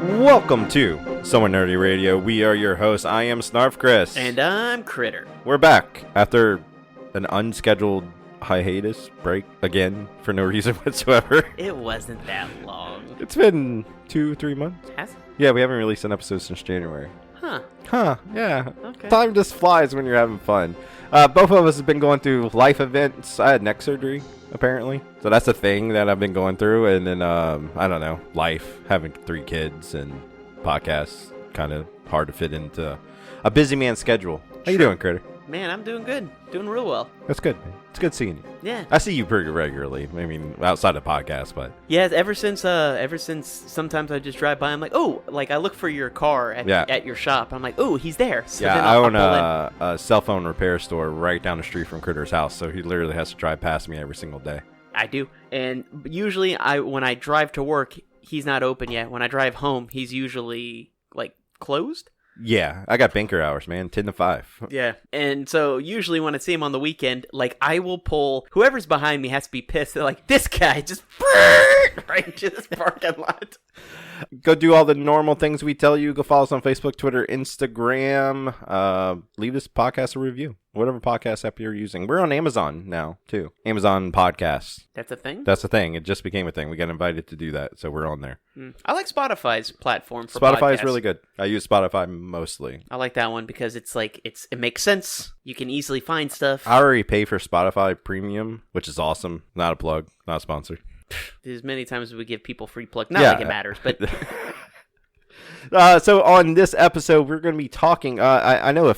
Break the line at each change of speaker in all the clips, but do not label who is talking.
Welcome to SomewhatNerdy Radio. We are your hosts. I am Snarfkris.
And I'm Critter.
We're back after an unscheduled hiatus break again for no reason whatsoever.
It wasn't that long.
It's been 2-3 months.
Has it?
Yeah, we haven't released an episode since January.
Huh,
yeah.
Okay.
Time just flies when you're having fun. Both of us have been going through life events. I had neck surgery, apparently. So that's a thing that I've been going through. And then, I don't know, life, having 3 kids and podcasts, kind of hard to fit into a busy man's schedule. How you doing, Critter?
Man, I'm doing good. Doing real well.
That's good, man. It's good seeing you.
Yeah.
I see you pretty regularly. I mean, outside of podcasts, but
Yeah, ever since sometimes I just drive by, I'm like, oh, like I look for your car at your shop. I'm like, oh, he's there. So
yeah,
then
I
I'll
own
pull in.
a cell phone repair store right down the street from Critter's house, so he literally has to drive past me every single day.
I do. And usually when I drive to work, he's not open yet. When I drive home, he's usually like closed.
Yeah, I got banker hours, man, 10 to 5.
Yeah, and so usually when I see him on the weekend, like I will pull, whoever's behind me has to be pissed. They're like, this guy just right into this parking lot.
Go do all the normal things we tell you. Go follow us on Facebook, Twitter, Instagram. Leave this podcast a review. Whatever podcast app you're using. We're on Amazon now, too. Amazon Podcasts.
That's a thing?
That's a thing. It just became a thing. We got invited to do that, so we're on there.
I like Spotify's platform for
Spotify
podcasts.
is really good. I use Spotify mostly.
I like that one because it's like, it makes sense. You can easily find stuff.
I already pay for Spotify Premium, which is awesome. Not a plug, not a sponsor.
There's many times we give people free plug. Not like it matters, but...
So on this episode, we're going to be talking, I know at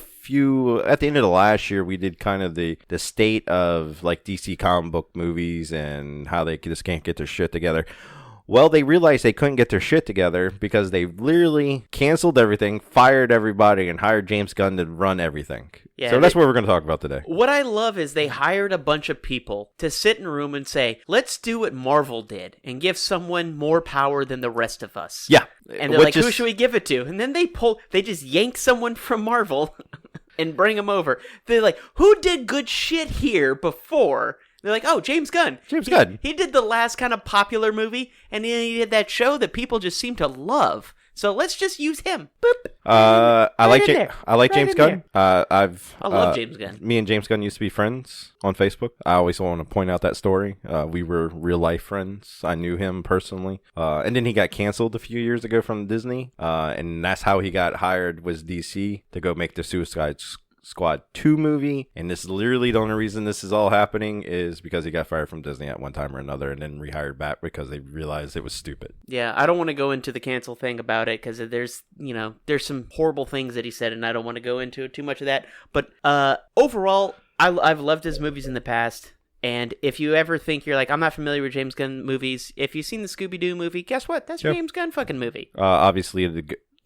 the end of the last year, we did kind of the state of like DC comic book movies and how they just can't get their shit together. Well, they realized they couldn't get their shit together because they literally canceled everything, fired everybody, and hired James Gunn to run everything. Yeah, so that's what we're going to talk about today.
What I love is they hired a bunch of people to sit in a room and say, let's do what Marvel did and give someone more power than the rest of us.
Yeah.
And they're like, who should we give it to? And then they just yank someone from Marvel and bring them over. They're like, who did good shit here before? They're like, oh, James Gunn.
Gunn.
He did the last kind of popular movie, and then he did that show that people just seem to love. So let's just use him. Boop.
I like James Gunn. I
love James Gunn.
Me and James Gunn used to be friends on Facebook. I always want to point out that story. We were real life friends. I knew him personally. And then he got canceled a few years ago from Disney. And that's how he got hired, was DC, to go make the Suicide Squad 2 movie, and this is literally the only reason this is all happening is because he got fired from Disney at one time or another and then rehired back because they realized it was stupid.
Yeah, I don't want to go into the cancel thing about it because there's some horrible things that he said, and I don't want to go into too much of that. But overall, I've loved his movies in the past. And if you ever think you're like, I'm not familiar with James Gunn movies, if you've seen the Scooby-Doo movie, guess what? That's James Gunn fucking movie.
Obviously,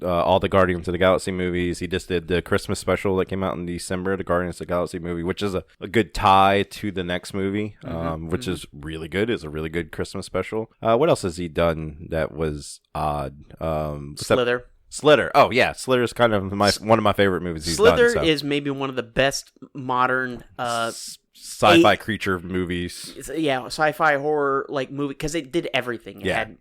all the Guardians of the Galaxy movies. He just did the Christmas special that came out in December, the Guardians of the Galaxy movie, which is a good tie to the next movie, which is really good. It's a really good Christmas special. What else has he done that was odd? Slither. Oh, yeah. Slither is kind of one of my favorite movies he's done.
Slither is maybe one of the best modern...
sci-fi creature movies.
Yeah, sci-fi horror like movie, because it did everything. It had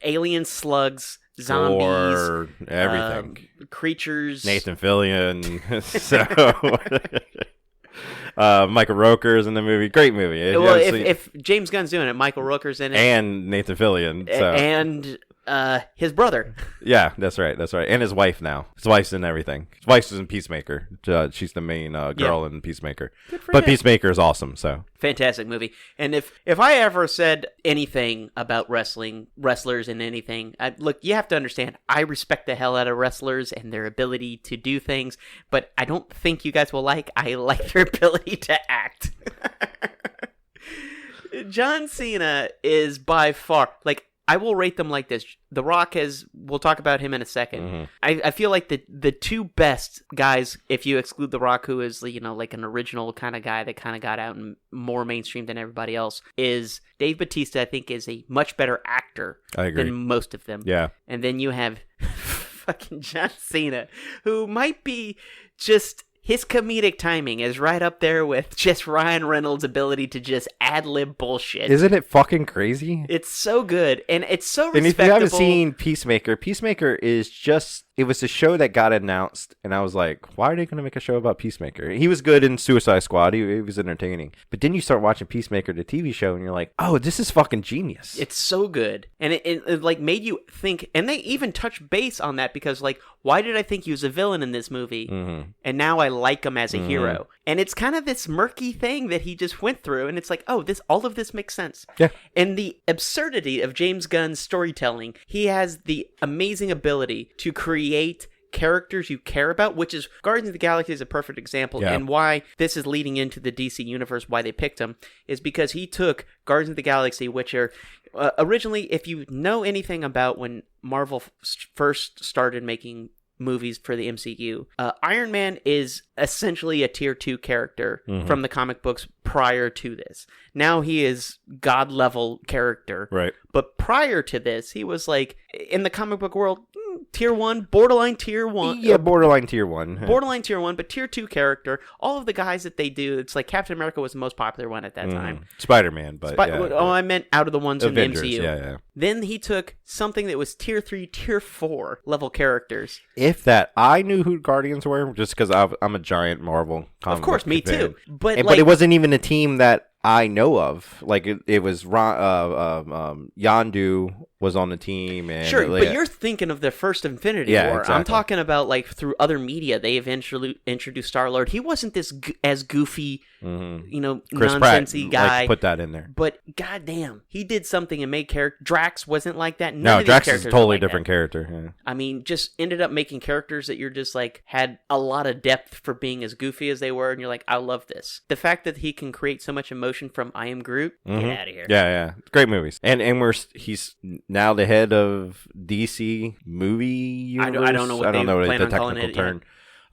aliens, slugs... zombies,
or everything,
creatures.
Nathan Fillion, Michael Rooker's in the movie. Great movie.
Well, if James Gunn's doing it, Michael Rooker's in it,
and Nathan Fillion,
and his brother.
Yeah, that's right, and his wife now. His wife's in everything. His wife's in Peacemaker. She's the main girl in Peacemaker. But Peacemaker is awesome. So
fantastic movie. And if I ever said anything about wrestlers and anything, look, you have to understand, I respect the hell out of wrestlers and their ability to do things, but I don't think you guys will I like their ability to act. John Cena is by far, I will rate them like this. The Rock we'll talk about him in a second. Mm-hmm. I feel like the two best guys, if you exclude The Rock, who is, like an original kind of guy that kind of got out and more mainstream than everybody else, is Dave Bautista. I think is a much better actor than most of them.
Yeah.
And then you have fucking John Cena, who might be just... his comedic timing is right up there with just Ryan Reynolds' ability to just ad-lib bullshit.
Isn't it fucking crazy?
It's so good, and it's so respectable.
And if you haven't seen Peacemaker is just... It was a show that got announced, and I was like, why are they going to make a show about Peacemaker? He was good in Suicide Squad. He was entertaining. But then you start watching Peacemaker, the TV show, and you're like, oh, this is fucking genius.
It's so good. And it like made you think, and they even touch base on that because like, why did I think he was a villain in this movie? Mm-hmm. And now I like him as a hero. And it's kind of this murky thing that he just went through, and it's like, oh, all of this makes sense.
Yeah.
And the absurdity of James Gunn's storytelling, he has the amazing ability to create characters you care about, which is Guardians of the Galaxy is a perfect example. And why this is leading into the DC universe, why they picked him, is because he took Guardians of the Galaxy, which are originally, if you know anything about when Marvel first started making movies for the MCU, Iron Man is essentially a tier 2 character from the comic books prior to this. Now he is god level character.
Right.
But prior to this, he was like, in the comic book world, tier 1, borderline tier 1.
Yeah, borderline tier 1.
Borderline tier 1, but tier 2 character. All of the guys that they do, it's like Captain America was the most popular one at that time.
Spider-Man, but
I meant out of the ones
Avengers,
in the MCU.
Yeah.
Then he took something that was tier 3, tier 4 level characters.
If that, I knew who Guardians were just because I'm a giant Marvel comic.
Of course, me
fan.
too. But
it wasn't even a team that I know of. Like it was Yondu was on the team. And
sure, but you're thinking of the first Infinity War.
Exactly.
I'm talking about like through other media they eventually introduced Star-Lord. He wasn't this as goofy,
Chris
nonsensey
Pratt,
guy.
like, put that in there.
But goddamn, he did something and made character. Drax wasn't like that.
No, Drax is a totally different character. Yeah.
I mean, just ended up making characters that you're just like had a lot of depth for being as goofy as they were, and you're like, I love this. The fact that he can create so much emotion from I Am Groot, get out of here.
Yeah, great movies. And he's now the head of DC movie universe.
I don't know what they plan
the
on calling
technical
it
term.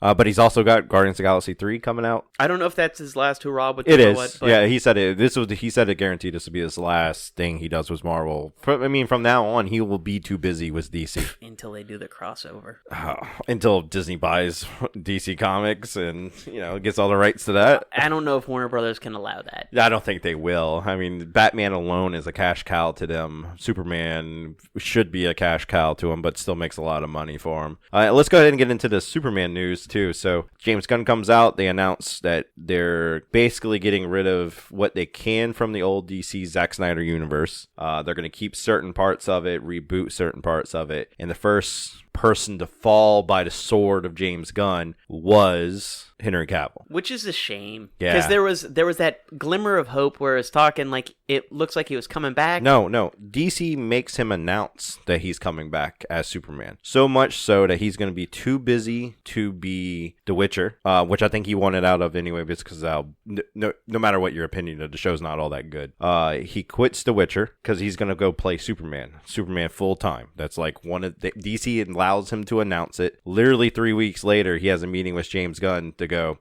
But he's also got Guardians of the Galaxy 3 coming out.
I don't know if that's his last hurrah, but
it is. Yeah, he said it. He said it guaranteed this would be his last thing he does with Marvel. From now on, he will be too busy with DC
until they do the crossover.
Until Disney buys DC Comics and gets all the rights to that.
I don't know if Warner Brothers can allow that.
I don't think they will. I mean, Batman alone is a cash cow to them. Superman should be a cash cow to him, but still makes a lot of money for him. Let's go ahead and get into the Superman news too. So James Gunn comes out. They announce that they're basically getting rid of what they can from the old DC Zack Snyder universe. They're going to keep certain parts of it, reboot certain parts of it. And the first person to fall by the sword of James Gunn was Henry Cavill,
which is a shame.
Yeah,
because there was that glimmer of hope where it's talking like it looks like he was coming back.
No, DC makes him announce that he's coming back as Superman. So much so that he's going to be too busy to be The Witcher, which I think he wanted out of anyway, because no matter what your opinion of the show's not all that good. He quits The Witcher because he's going to go play Superman full time. That's like one of the DC allows him to announce it. Literally 3 weeks later, he has a meeting with James Gunn to go,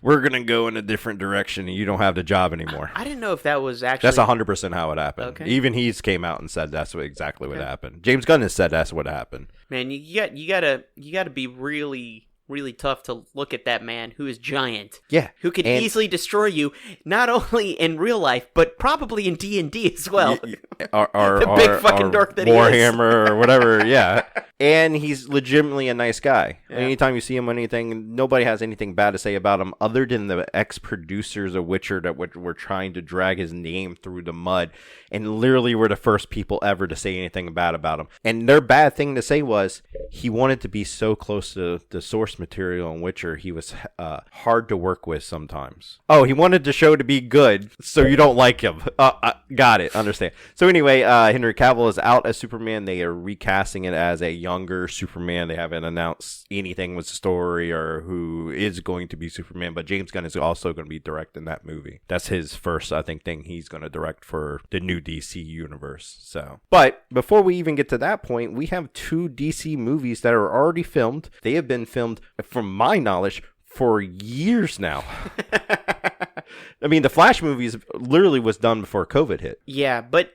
we're going to go in a different direction and you don't have the job anymore.
I didn't know if that was actually...
That's 100% how it happened. Okay. Even he's came out and said that's exactly what happened. James Gunn has said that's what happened.
Man, you gotta be really tough to look at that man who is giant.
Yeah.
Who could easily destroy you, not only in real life, but probably in D&D as well. The big fucking dork that he is.
Warhammer or whatever, yeah. And he's legitimately a nice guy. Yeah. Anytime you see him on anything, nobody has anything bad to say about him other than the ex-producers of Witcher that were trying to drag his name through the mud and literally were the first people ever to say anything bad about him. And their bad thing to say was he wanted to be so close to the source material in Witcher, he was hard to work with sometimes. Oh, he wanted the show to be good, so you don't like him. Got it. Understand. So anyway, Henry Cavill is out as Superman. They are recasting it as a younger Superman. They haven't announced anything with the story or who is going to be Superman, but James Gunn is also going to be directing that movie. That's his first, I think, thing he's going to direct for the new DC universe. So, but before we even get to that point, we have 2 DC movies that are already filmed. They have been filmed, from my knowledge, for years now. I mean, the Flash movies literally was done before COVID hit.
Yeah, but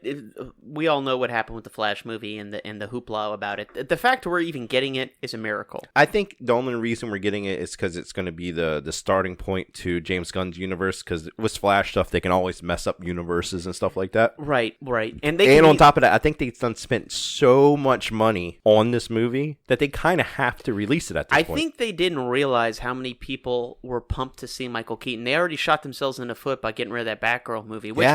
we all know what happened with the Flash movie and the hoopla about it. The fact we're even getting it is a miracle.
I think the only reason we're getting it is because it's going to be the starting point to James Gunn's universe, because with Flash stuff, they can always mess up universes and stuff like that.
Right. And
on top of that, I think they've spent so much money on this movie that they kind of have to release it at this point.
I think they didn't realize how many people were pumped to see Michael Keaton. They already shot themselves in the foot by getting rid of that Batgirl movie, which,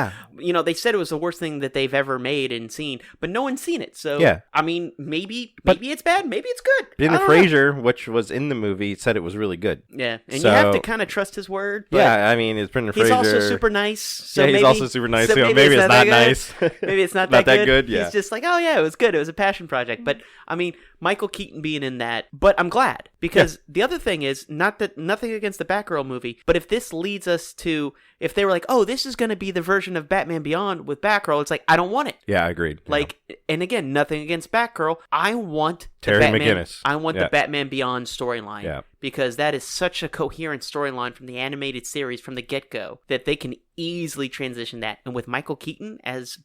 they said it was the worst thing that they've ever made and seen, but no one's seen it. So, I mean, maybe it's bad, maybe it's good.
Brendan Fraser, which was in the movie, said it was really good.
Yeah, and you have to kind of trust his word. But
I mean, it's Brendan Fraser.
He's also super nice. So
he's also super nice. So maybe it's not nice.
Maybe it's not that good. Yeah. He's just like, oh yeah, it was good. It was a passion project. But I mean, Michael Keaton being in that, but I'm glad, because the other thing is, nothing against the Batgirl movie, but if this leads us to, if they were like, oh, this is going to be the version of Batman Beyond with Batgirl, it's like, I don't want it.
Yeah, I agreed.
Like, and again, nothing against Batgirl. I want
Terry McGinnis.
I want the Batman Beyond storyline. Yeah. Because that is such a coherent storyline from the animated series from the get-go that they can easily transition that. And with Michael Keaton as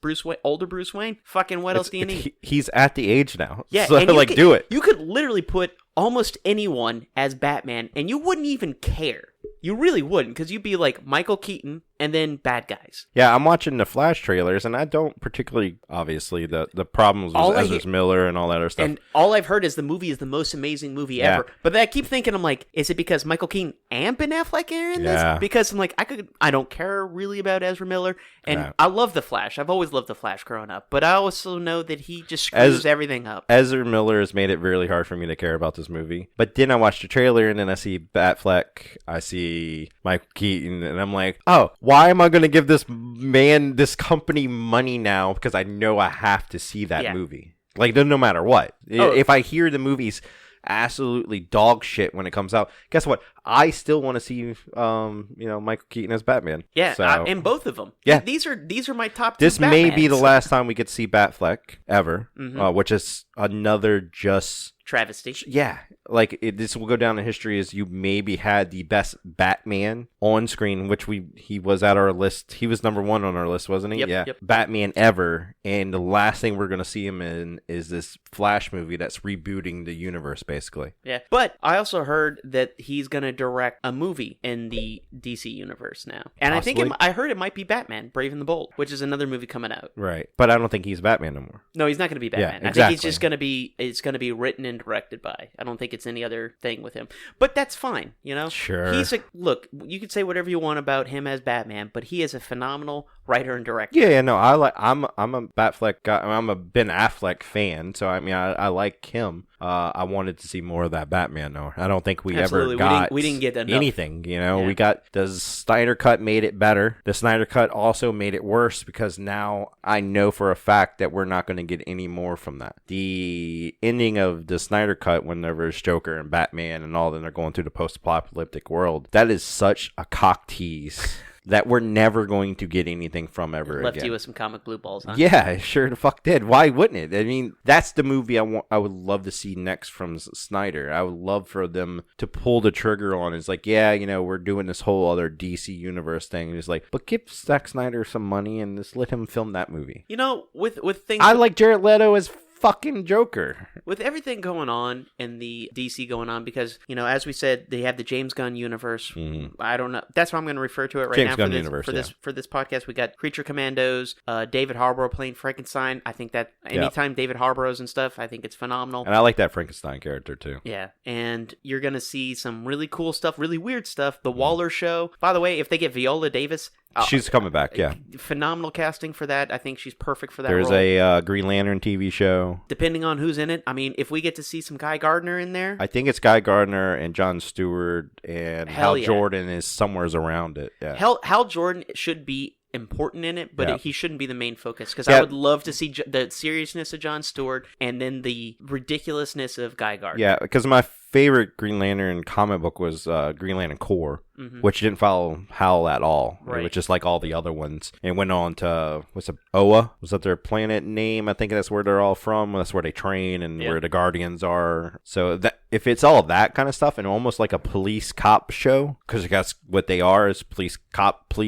older Bruce Wayne, fucking what else do you need?
He's at the age now.
Yeah,
so do it.
You could literally put almost anyone as Batman and you wouldn't even care. You really wouldn't, because you'd be like Michael Keaton and then bad guys.
Yeah, I'm watching the Flash trailers, and I don't particularly, obviously, the problems with Ezra Miller and all that other stuff.
And all I've heard is the movie is the most amazing movie ever. But then I keep thinking, I'm like, is it because Michael Keaton and Ben Affleck are in this? Because I'm like, I don't care really about Ezra Miller, and I love the Flash. I've always loved the Flash growing up, but I also know that he just screws everything up.
Ezra Miller has made it really hard for me to care about this movie. But then I watch the trailer, and then I see Batfleck, I see Michael Keaton, and I'm like, oh, why am I going to give this company money now? Because I know I have to see that movie. Like, no matter what. If I hear the movie's absolutely dog shit when it comes out, guess what? I still want to see, Michael Keaton as Batman.
Yeah, and both of them.
Yeah,
these are my top two.
This may be the last time we get to see Batfleck ever, which is another just
travesty.
Yeah, like this will go down in history as you maybe had the best Batman on screen, which he was at our list. He was number 1 on our list, wasn't he?
Yep.
Batman ever, and the last thing we're going to see him in is this Flash movie that's rebooting the universe, basically.
Yeah, but I also heard that he's going to direct a movie in the DC universe now, and possibly. I heard it might be Batman: Brave and the Bold, which is another movie coming out.
Right, but I don't think he's Batman no more.
No, he's not going to be Batman.
Yeah, exactly.
I think he's just going to be. It's going to be written and directed by. I don't think it's any other thing with him, but that's fine.
Sure.
He's look. You can say whatever you want about him as Batman, but he is a phenomenal writer and director.
Yeah, no, I'm a Batfleck guy. I'm a Ben Affleck fan, so I mean, I like him. I wanted to see more of that Batman, though. I don't think we ever got
we didn't get enough.
Anything. We got the Snyder Cut made it better. The Snyder Cut also made it worse, because now I know for a fact that we're not going to get any more from that. The ending of the Snyder Cut, whenever it's Joker and Batman and all, then they're going through the post-apocalyptic world, that is such a cock tease. That we're never going to get anything from ever
left
again.
You with some comic blue balls, huh?
Yeah, sure the fuck did. Why wouldn't it? I mean, that's the movie I would love to see next from Snyder. I would love for them to pull the trigger on. It's like, we're doing this whole other DC universe thing. And it's like, but give Zack Snyder some money and just let him film that movie.
With things,
I like Jared Leto as fucking Joker.
With everything going on in the DC going on, because, as we said, they have the James Gunn universe. I don't know. That's what I'm going to refer to it right
James
now
Gunn universe,
for this podcast. We got Creature Commandos, David Harbour playing Frankenstein. I think that anytime David Harbour's and stuff, I think it's phenomenal.
And I like that Frankenstein character too.
Yeah. And you're going to see some really cool stuff, really weird stuff. The Waller Show. By the way, if they get Viola Davis,
she's coming back, yeah.
Phenomenal casting for that. I think she's perfect for that role.
There's a Green Lantern TV show.
Depending on who's in it. I mean, if we get to see some Guy Gardner in there.
I think it's Guy Gardner and Jon Stewart, and Hal Jordan is somewheres around it. Yeah.
Hal Jordan should be important in it, but he shouldn't be the main focus, because I would love to see the seriousness of Jon Stewart and then the ridiculousness of Guy Gardner.
Yeah, because my favorite Green Lantern comic book was Green Lantern Corps, which didn't follow Hal at all.
Right.
It was just like all the other ones. And went on to, what's it, Oa? Was that their planet name? I think that's where they're all from. That's where they train and where the Guardians are. So that if it's all that kind of stuff and almost like a police cop show, because that's what they are, is police cops.
They're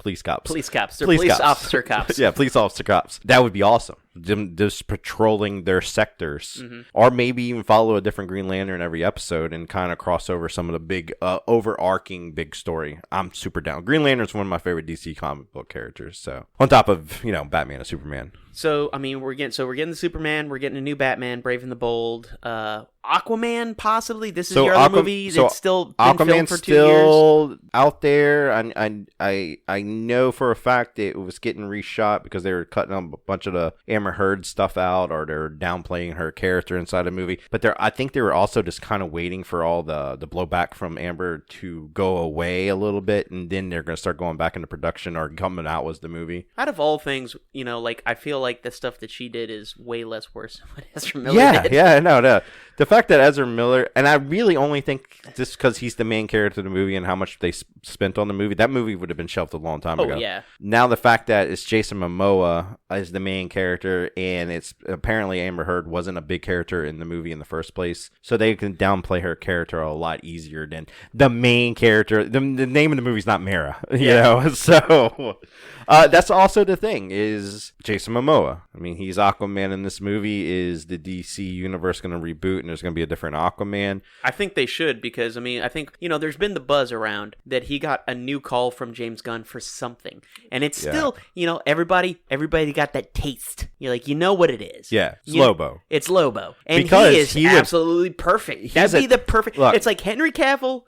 police
Cops.
officer cops.
Yeah, police officer cops. That would be awesome. Them just patrolling their sectors, or maybe even follow a different Green Lantern every episode and kind of cross over some of the big, overarching big story. I'm super down. Green Lantern's one of my favorite DC comic book characters. So on top of Batman and Superman.
So I mean, we're getting the Superman, we're getting a new Batman, Brave and the Bold, Aquaman possibly. This is your other movie that's still been
Aquaman's
filmed for 2
still
years.
Out there. I know for a fact it was getting reshot because they were cutting a bunch of the Amber Heard stuff out, or they're downplaying her character inside the movie. But I think they were also just kind of waiting for all the blowback from Amber to go away a little bit, and then they're going to start going back into production or coming out with the movie.
Out of all things, I feel like the stuff that she did is way less worse than what Ezra Miller did.
Yeah, no. The fact that Ezra Miller, and I really only think just because he's the main character of the movie and how much they spent on the movie, that movie would have been shelved a long time ago.
Oh, yeah.
Now the fact that it's Jason Momoa as the main character, and it's apparently Amber Heard wasn't a big character in the movie in the first place, so they can downplay her character a lot easier than the main character. The name of the movie is not Mara, you know? So that's also the thing, is Jason Momoa. I mean, he's Aquaman in this movie. Is the DC universe going to reboot and there's going to be a different Aquaman?
I think they should, because I think there's been the buzz around that he got a new call from James Gunn for something, and it's still everybody got that taste. You're like, what it is.
Yeah, it's Lobo.
It's Lobo, and
because
he is absolutely perfect. That'd be the perfect.
Look,
it's like Henry Cavill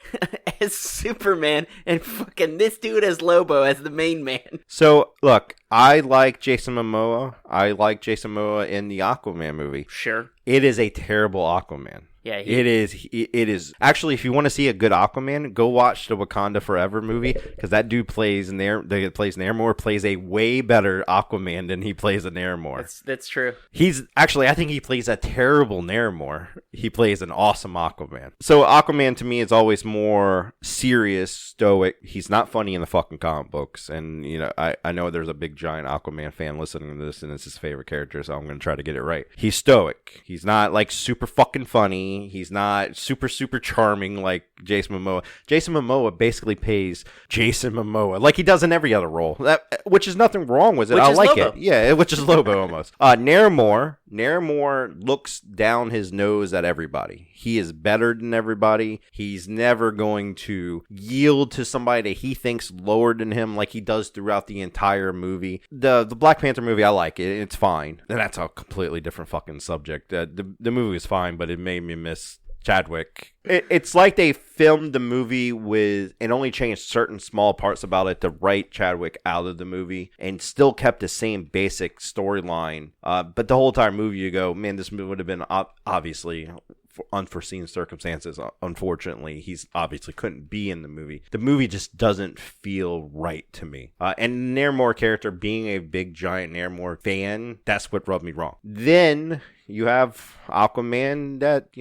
as Superman and fucking this dude as Lobo as the main man.
So look, I like Jason Momoa. I like Jason Momoa in the Aquaman movie.
Sure.
It is a terrible Aquaman.
Yeah,
it is. Actually, if you want to see a good Aquaman, go watch the Wakanda Forever movie, because that dude plays Namor plays a way better Aquaman than he plays a Namor.
That's true.
I think he plays a terrible Namor. He plays an awesome Aquaman. So Aquaman to me is always more serious, stoic. He's not funny in the fucking comic books, and I know there's a big giant Aquaman fan listening to this, and it's his favorite character, so I'm going to try to get it right. He's stoic. He's not like super fucking funny. He's not super, super charming like Jason Momoa. Jason Momoa basically plays Jason Momoa like he does in every other role, which is nothing wrong with it. I like it. Yeah, which is Lobo almost. Namor looks down his nose at everybody. He is better than everybody. He's never going to yield to somebody that he thinks lower than him like he does throughout the entire movie. The Black Panther movie, I like it. It's fine. And that's a completely different fucking subject. The movie is fine, but it made me miss Chadwick. It's like they filmed the movie and only changed certain small parts about it to write Chadwick out of the movie and still kept the same basic storyline. But the whole entire movie, you go, man, this movie would have been obviously for unforeseen circumstances. Unfortunately, he's obviously couldn't be in the movie. The movie just doesn't feel right to me. And Namor character, being a big giant Namor fan, that's what rubbed me wrong. Then you have Aquaman that,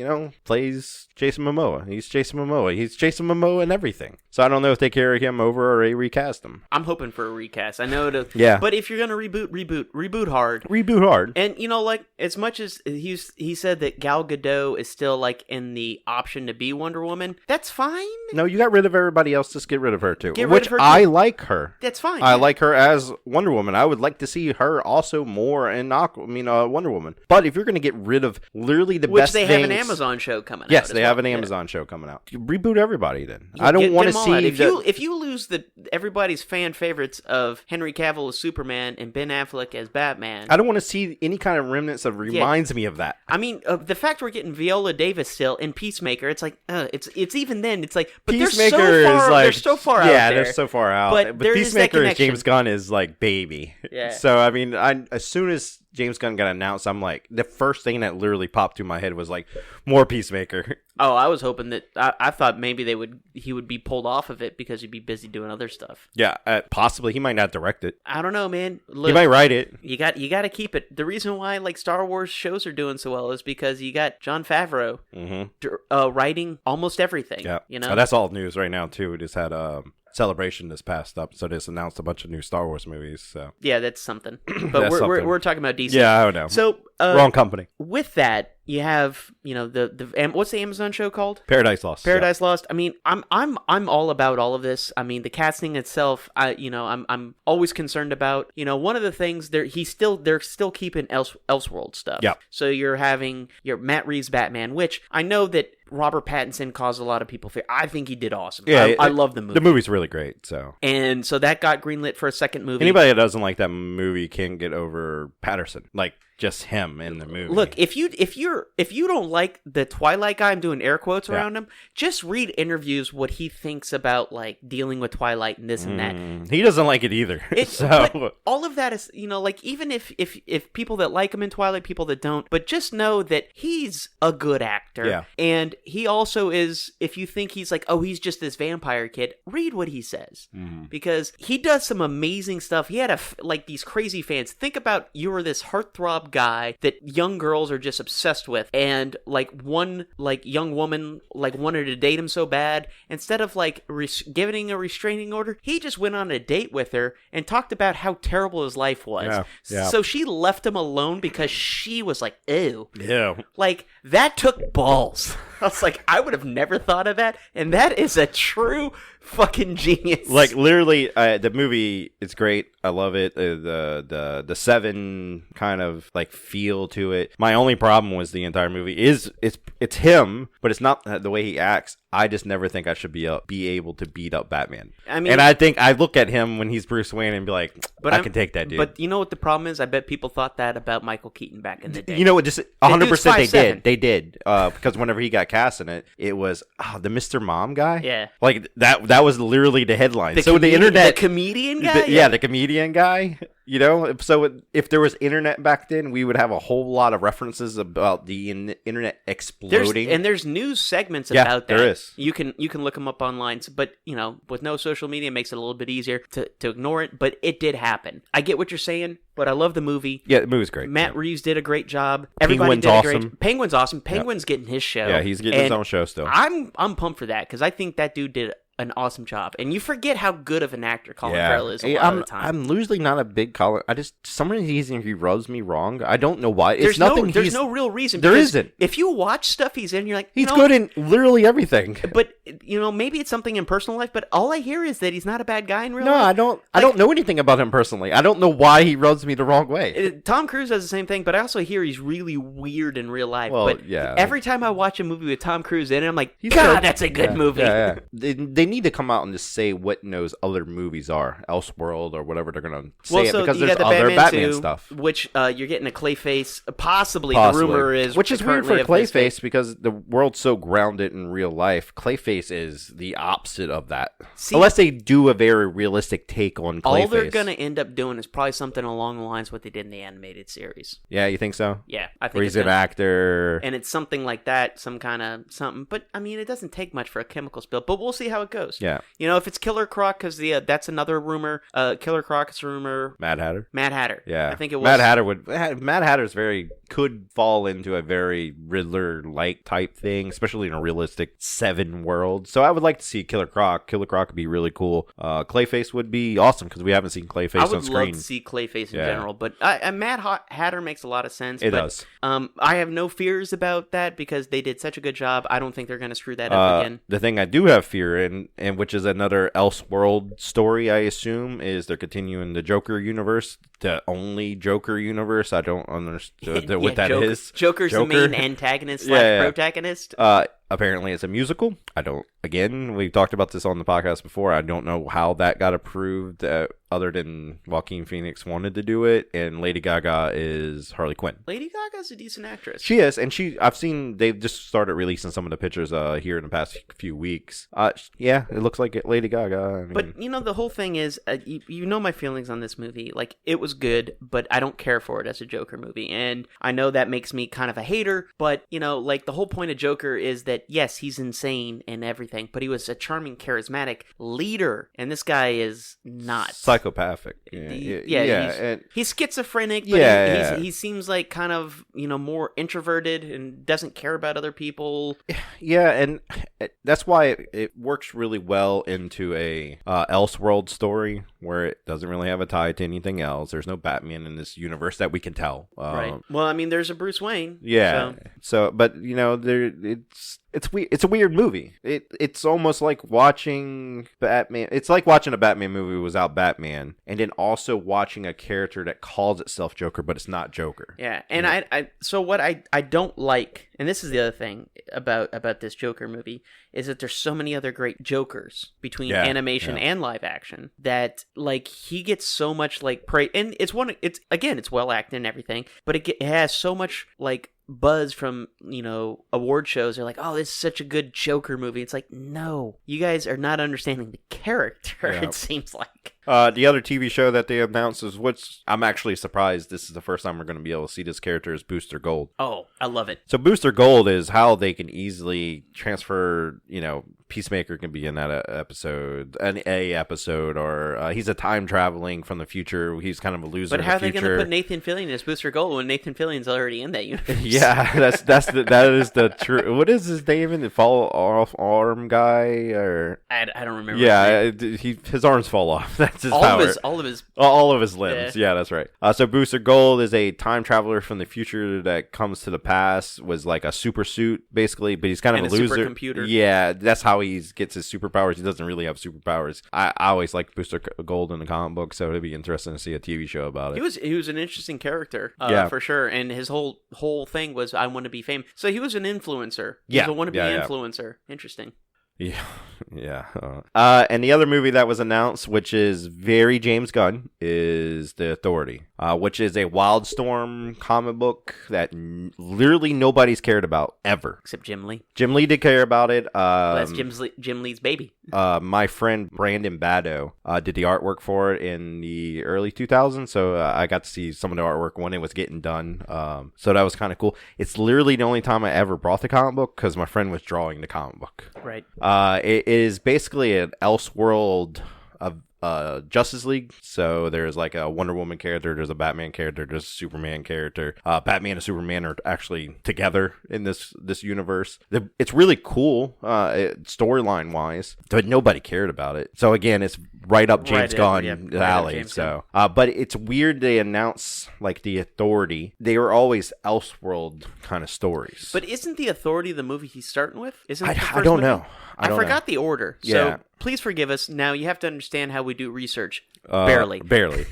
plays Jason Momoa. He's Jason Momoa. He's Jason Momoa in everything. So I don't know if they carry him over or they recast him.
I'm hoping for a recast. I know
yeah.
But if you're going to reboot hard.
Reboot hard.
And, as much as he said that Gal Gadot is still, in the option to be Wonder Woman, that's fine.
No, you got rid of everybody else. Just get rid of her, too.
I
like her.
That's fine.
I like her as Wonder Woman. I would like to see her also more in Wonder Woman. But if you're going to get rid of literally the best things...
Which they have an Amazon show coming out.
Yes, they have an Amazon show coming out. Reboot everybody then. I don't want to see...
If you lose everybody's fan favorites of Henry Cavill as Superman and Ben Affleck as Batman...
I don't want to see any kind of remnants that reminds me of that.
I mean, the fact we're getting Viola Davis still in Peacemaker, it's like, it's even then, it's like... But
Peacemaker
they're so far out there.
Yeah, they're so far out. But
there
Peacemaker
is
James Gunn is like baby.
Yeah.
So, I mean, as soon as James Gunn got announced, I'm like, the first thing that literally popped through my head was like, more Peacemaker.
Oh, I was hoping that I thought maybe he would be pulled off of it because he'd be busy doing other stuff.
Yeah, possibly. He might not direct it.
I don't know, man. Look,
he might write it.
You got to keep it. The reason why like Star Wars shows are doing so well is because you got Jon Favreau writing almost everything.
Yeah,
you know,
that's all news right now too. We just had Celebration this past up, so they just announced a bunch of new Star Wars movies. So
yeah, that's something. But we're talking about DC.
Yeah, I don't know.
So
wrong company.
With that, you have the what's the Amazon show called?
Paradise Lost.
Paradise Lost. I mean, I'm all about all of this. I mean, the casting itself. I'm always concerned about. One of the things they're still keeping Elseworld stuff.
Yeah.
So you're having your Matt Reeves Batman, which I know that Robert Pattinson caused a lot of people fear. I think he did awesome. Yeah, I love the movie.
The movie's really great. So
that got greenlit for a second movie.
Anybody that doesn't like that movie can't get over Patterson. Like, just him in the movie.
Look, if you don't like the Twilight guy, I'm doing air quotes around him, just read interviews what he thinks about like dealing with Twilight and this and that.
He doesn't like it either.
But all of that is, like even if people that like him in Twilight, people that don't, but just know that he's a good actor.
Yeah.
And he also is, if you think he's like, oh, he's just this vampire kid, read what he says. Because he does some amazing stuff. He had these crazy fans. Think about you were this heartthrob guy that young girls are just obsessed with, and like one like young woman like wanted to date him so bad, instead of like giving a restraining order, he just went on a date with her and talked about how terrible his life was. Yeah. So she left him alone because she was like, ew.
Yeah.
Like, that took balls. I was like, I would have never thought of that, and that is a true fucking genius.
Like, literally, the movie is great. I love it. The Seven kind of like feel to it. My only problem was the entire movie is it's him, but it's not the way he acts. I just never think I should be able to beat up Batman. I mean, and I think I look at him when he's Bruce Wayne and be like, I can take that dude.
But you know what the problem is? I bet people thought that about Michael Keaton back in the day.
You know what? Just 100% they did. They did. Because whenever he got cast in it, it was the Mr. Mom guy.
Yeah.
Like that was literally the headline. The internet,
the comedian guy.
The comedian guy. So if there was internet back then, we would have a whole lot of references about the internet exploding.
There's news segments about that.
There is.
You can look them up online, but with no social media, it makes it a little bit easier to ignore it. But it did happen. I get what you're saying, but I love the movie.
Yeah, the movie's great.
Matt Reeves did a great job.
Penguin's awesome.
Penguin's awesome. Penguin's getting his show.
Yeah, he's getting his own show still.
I'm pumped for that because I think that dude did an awesome job, and you forget how good of an actor Colin Farrell is a lot of the time.
I'm usually not a big Colin. Some reason he rubs me wrong. I don't know why.
There's no real reason.
There isn't.
If you watch stuff he's in, you're like,
he's good in literally everything.
But maybe it's something in personal life. But all I hear is that he's not a bad guy in real life.
No, I don't know anything about him personally. I don't know why he rubs me the wrong way.
Tom Cruise does the same thing, but I also hear he's really weird in real life.
Well,
but
yeah.
Every time I watch a movie with Tom Cruise in it, I'm like, God, that's a good movie.
Yeah. They need to come out and just say what those other movies are, Elseworld or whatever they're gonna say, because there's other Batman stuff.
Which you're getting a Clayface, possibly. The rumor is,
which is weird for Clayface because the world's so grounded in real life. Clayface is the opposite of that. Unless they do a very realistic take on Clayface.
All they're gonna end up doing is probably something along the lines of what they did in the animated series.
Yeah, you think so?
Yeah, I think
where he's an actor,
and it's something like that, some kind of something. But I mean, it doesn't take much for a chemical spill. But we'll see how it goes.
Yeah,
if it's Killer Croc, because that's another rumor. Killer Croc is a rumor.
Mad Hatter. Yeah,
I think it was.
Mad Hatter's could fall into a very Riddler-like type thing, especially in a realistic Seven world. So I would like to see Killer Croc. Killer Croc would be really cool. Clayface would be awesome because we haven't seen Clayface on screen.
I would love to see Clayface in general, but Mad Hatter makes a lot of sense.
It does.
I have no fears about that because they did such a good job. I don't think they're going to screw that up again.
The thing I do have fear in, and which is another Elseworld story, I assume, is they're continuing the Joker universe, the only Joker universe. I don't understand what that is.
Joker's the main antagonist / protagonist.
Apparently it's a musical. Again, we've talked about this on the podcast before. I don't know how that got approved other than Joaquin Phoenix wanted to do it, and Lady Gaga is Harley Quinn.
Lady Gaga's a decent actress.
She is, and I've seen they've just started releasing some of the pictures here in the past few weeks. Yeah, it looks like Lady Gaga.
But the whole thing is, my feelings on this movie. Like, it was was good, but I don't care for it as a Joker movie. And I know that makes me kind of a hater, but, you know, like, the whole point of Joker is that, yes, he's insane and everything, but he was a charming, charismatic leader, and this guy is not.
Psychopathic.
He's schizophrenic, but he seems like kind of, you know, more introverted and doesn't care about other people.
Yeah, and that's why it works really well into a Elseworld story where it doesn't really have a tie to anything else. There's no Batman in this universe that we can tell.
Right. Well, I mean, there's a Bruce Wayne.
Yeah. So but, you know, it's a weird movie. It's almost like watching Batman. It's like watching a Batman movie without Batman, and then also watching a character that calls itself Joker, but it's not Joker.
Yeah, and so what I don't like, and this is the other thing about this Joker movie, is that there's so many other great Jokers between animation and live action that, like, he gets so much, like, praise, and it's well acted and everything, but it has so much, like, buzz from, you know, award shows. They're like, oh, this is such a good Joker movie. It's like, no, you guys are not understanding the character. It seems like.
The other TV show that they announced is I'm actually surprised this is the first time we're going to be able to see this character, is Booster Gold.
Oh, I love it.
So Booster Gold is how they can easily transfer, you know, Peacemaker can be in that episode, or he's a time traveling from the future. He's kind of a loser.
But how are they going to put Nathan Fillion as Booster Gold when Nathan Fillion's already in that universe?
Yeah, that is the true. What is his name? The fall off arm guy, or
I don't remember.
Yeah, his arms fall off. That's his power. All of his limbs. Yeah, that's right. So Booster Gold is a time traveler from the future that comes to the past. Was like a super suit basically, but he's kind of a loser.
Supercomputer.
Yeah, that's how he gets his superpowers. He doesn't really have superpowers. I always liked Booster Gold in the comic book, so it'd be interesting to see a TV show about it.
He was an interesting character, for sure, and his whole thing was, I want to be famous. So he was an influencer. He was a wannabe influencer. Interesting.
Yeah. And the other movie that was announced, which is very James Gunn, is The Authority, which is a Wildstorm comic book that literally nobody's cared about ever.
Except Jim Lee.
Jim Lee did care about it.
That's Jim Lee's baby.
My friend Brandon Bado did the artwork for it in the early 2000s, so I got to see some of the artwork when it was getting done. So that was kind of cool. It's literally the only time I ever brought the comic book, because my friend was drawing the comic book.
Right.
It is basically an Elseworld of Justice League. So there's like a Wonder Woman character, there's a Batman character, there's a Superman character. Batman and Superman are actually together in this universe. It's really cool storyline wise, but nobody cared about it. So again, it's right up James Gunn alley. So but it's weird they announce like The Authority. They were always Elseworld kind of stories.
But isn't The Authority the movie he's starting with? Isn't it the first
I don't
movie?
know.
I forgot the order. So please forgive us. Now you have to understand how we do research. Barely.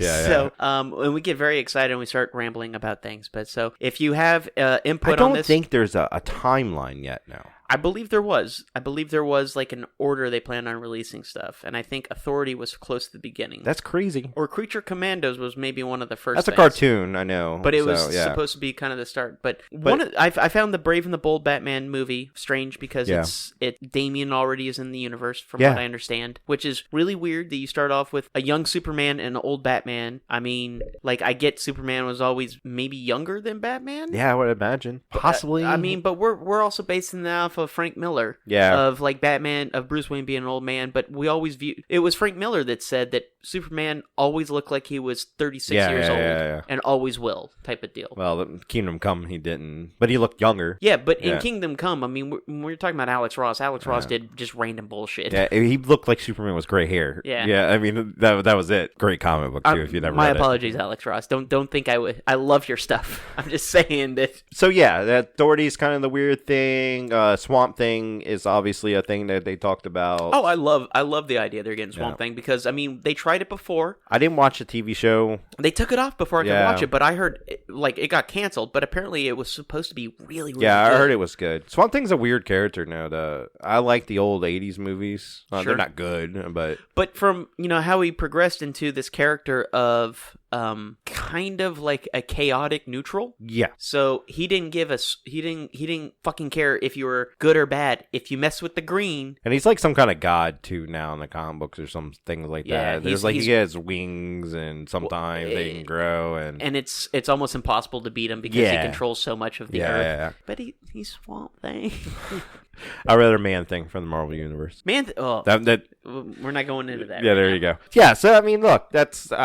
Yeah.
So, and we get very excited and we start rambling about things. But so, if you have input
on
this,
I don't think there's a timeline yet. No.
I believe there was like an order they planned on releasing stuff, and I think Authority was close to the beginning.
That's crazy.
Or Creature Commandos was maybe one of the first.
That's
things.
A cartoon, I know,
but it was supposed to be kind of the start. But I found the Brave and the Bold Batman movie strange because Damian already is in the universe, from what I understand, which is really weird that you start off with a young Superman and an old Batman. I mean, like, I get Superman was always maybe younger than Batman.
Yeah, I would imagine, possibly.
I mean, but we're also basing that off of Frank Miller, of like Batman, of Bruce Wayne being an old man, but we always view it was Frank Miller that said that Superman always looked like he was 36 years old and always will, type of deal.
Well, Kingdom Come he didn't, but he looked younger.
Yeah, but in Kingdom Come, I mean, we're talking about Alex Ross. Alex Ross did just random bullshit.
Yeah, he looked like Superman was gray hair. Yeah. I mean, that was it. Great comic book too. If you never read it. My
apologies, Alex Ross. Don't think I would. I love your stuff. I'm just saying that.
So yeah, that Authority is kind of the weird thing. Swamp Thing is obviously a thing that they talked about.
Oh, I love the idea they're getting Swamp Thing, because I mean, they tried it before.
I didn't watch the TV show.
They took it off before I could watch it, but I heard it got canceled, but apparently it was supposed to be really, really good.
I heard it was good. Swamp Thing's a weird character now. I like the old 80s movies. They're not good, but
from, how he progressed into this character of kind of like a chaotic neutral.
Yeah.
So he didn't give us, he didn't fucking care if you were good or bad. If you mess with the green.
And he's like some kind of god too now in the comic books or some things like that. There's he has wings and sometimes they can grow and
it's almost impossible to beat him because he controls so much of the earth. Yeah. But he's Swamp Thing.
I'd rather Man-Thing from the Marvel Universe.
We're not going into that.
Yeah, there you go. Yeah, so I mean, look,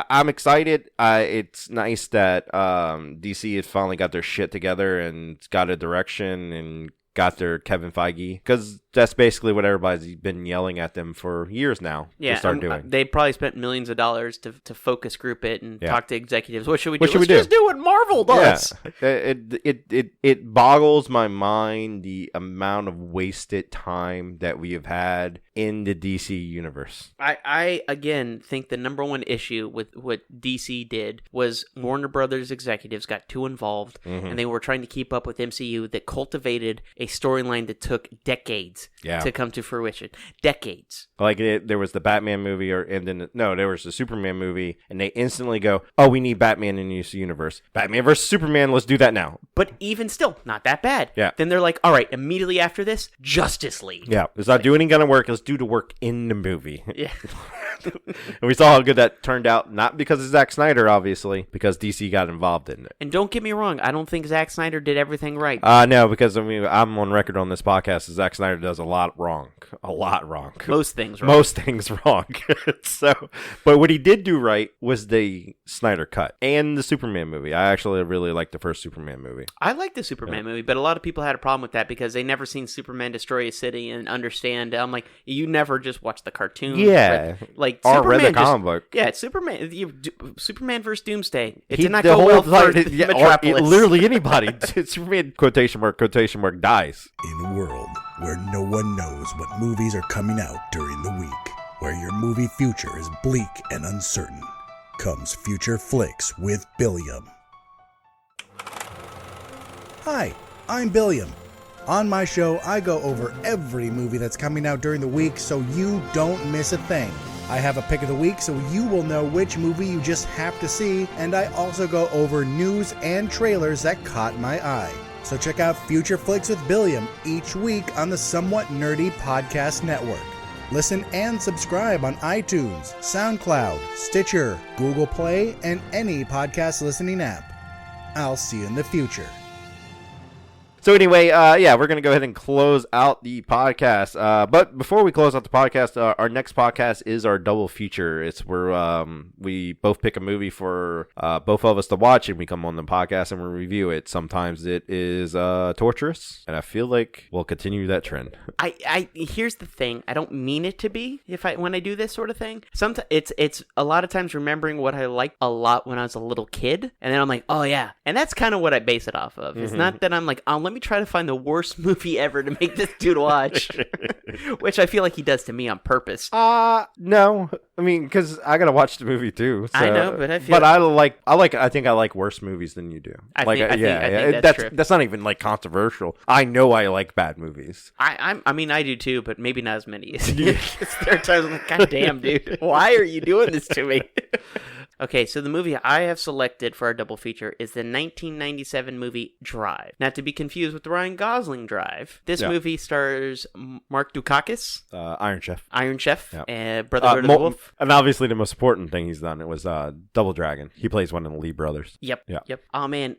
I'm excited. It's nice that DC has finally got their shit together and got a direction and got their Kevin Feige, because that's basically what everybody's been yelling at them for years now to start doing.
They probably spent millions of dollars to focus group it and talk to executives. What should we do?
Let's
just do what Marvel does.
Yeah. It boggles my mind the amount of wasted time that we have had in the DC universe.
I again think the number one issue with what DC did was Warner Brothers executives got too involved and they were trying to keep up with MCU that cultivated a storyline that took decades to come to fruition. Decades.
Like there was the Batman movie, there was the Superman movie, and they instantly go, "Oh, we need Batman in the universe. Batman versus Superman. Let's do that now."
But even still, not that bad.
Yeah.
Then they're like, "All right, immediately after this, Justice League."
Yeah, it's not doing any kind of work. Let's do the work in the movie.
Yeah.
And we saw how good that turned out, not because of Zack Snyder, obviously, because DC got involved in it.
And don't get me wrong, I don't think Zack Snyder did everything right.
No, because I mean, I'm on record on this podcast that Zack Snyder does a lot wrong.
Most things
wrong. So, but what he did do right was the Snyder Cut and the Superman movie. I actually really liked the first Superman movie.
I like the Superman movie, but a lot of people had a problem with that because they never seen Superman destroy a city and understand. I'm like, you never just watch the cartoon.
Yeah.
Like
or
Superman
read the comic book.
Yeah, Superman versus Doomsday. It did not go well for Metropolis.
Literally anybody. Superman, quotation mark, dies.
In a world where no one knows what movies are coming out during the week, where your movie future is bleak and uncertain, comes Future Flicks with Billiam. Hi, I'm Billiam. On my show, I go over every movie that's coming out during the week so you don't miss a thing. I have a pick of the week so you will know which movie you just have to see, and I also go over news and trailers that caught my eye. So check out Future Flicks with Billiam each week on the Somewhat Nerdy Podcast Network. Listen and subscribe on iTunes, SoundCloud, Stitcher, Google Play, and any podcast listening app. I'll see you in the future.
So anyway, we're going to go ahead and close out the podcast. But before we close out the podcast, our next podcast is our double feature. It's where we both pick a movie for both of us to watch, and we come on the podcast and we review it. Sometimes it is torturous, and I feel like we'll continue that trend.
Here's the thing. I don't mean it to be when I do this sort of thing. Sometimes it's a lot of times remembering what I liked a lot when I was a little kid, and then I'm like, oh yeah, and that's kind of what I base it off of. It's not that I'm like, let me try to find the worst movie ever to make this dude watch, which I feel like he does to me on purpose.
No, I mean, because I gotta watch the movie too. So.
I know, but
I think I like worse movies than you do.
I think that's true.
That's not even like controversial. I know I like bad movies.
I mean, I do too, but maybe not as many as you. There are times I'm like, God damn, dude, why are you doing this to me? Okay, so the movie I have selected for our double feature is the 1997 movie Drive. Not to be confused with the Ryan Gosling Drive. This movie stars Mark Dukakis. Iron Chef.
Yep.
Brotherhood of the Wolf.
And obviously the most important thing he's done, it was Double Dragon. He plays one of the Lee brothers.
Yep. Oh, man.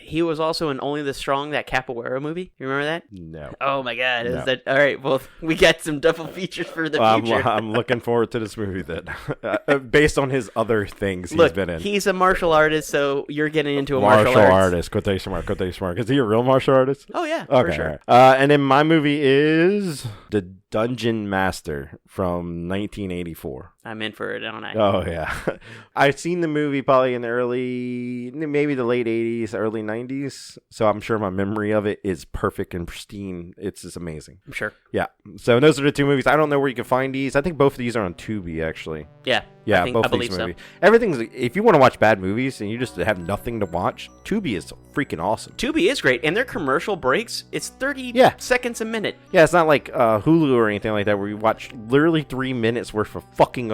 He was also in Only the Strong, that Capoeira movie. You remember that?
No.
Oh my God! No. All right? Well, we got some double features for the future.
I'm looking forward to this movie then, based on his other things he's been in.
He's a martial artist, so you're getting into a
martial artist. Quotation mark. Is he a real martial artist?
Oh yeah,
okay,
for sure.
Right. And then my movie is The Dungeon Master from 1984.
I'm in for it, don't I?
Oh yeah, I've seen the movie probably in maybe the late 80s, early 90s. So I'm sure my memory of it is perfect and pristine. It's just amazing.
I'm sure.
Yeah. So those are the two movies. I don't know where you can find these. I think both of these are on Tubi, actually.
Yeah.
Yeah,
I
both
believe
these
so.
movies. Everything's, if you want to watch bad movies and you just have nothing to watch, Tubi is freaking awesome.
Tubi is great, and their commercial breaks, it's 30 seconds a minute.
Yeah, it's not like Hulu or anything like that where you watch literally 3 minutes worth of fucking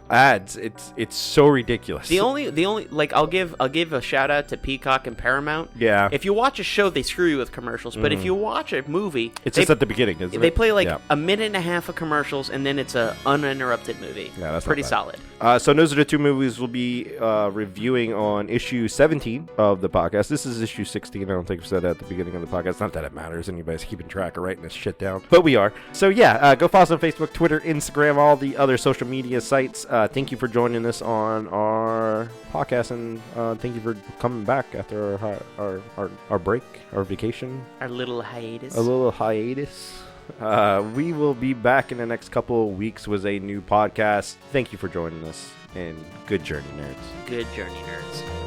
ads. It's so ridiculous.
The only like I'll give a shout out to Peacock and Paramount.
Yeah.
If you watch a show, they screw you with commercials, but if you watch a movie,
it's just at the beginning, isn't it?
They play like a minute and a half of commercials, and then it's a uninterrupted movie.
Yeah, that's
pretty solid.
So those are the two movies we'll be reviewing on issue 17 of the podcast. This is issue 16. I don't think I've said that at the beginning of the podcast. Not that it matters. Anybody's keeping track of writing this shit down. But we are. So yeah, go follow us on Facebook, Twitter, Instagram, all the other social media sites. Thank you for joining us on our podcast, and thank you for coming back after our break, our vacation.
Our little hiatus.
A little hiatus. We will be back in the next couple of weeks with a new podcast. Thank you for joining us, and good journey, nerds.
Good journey, nerds.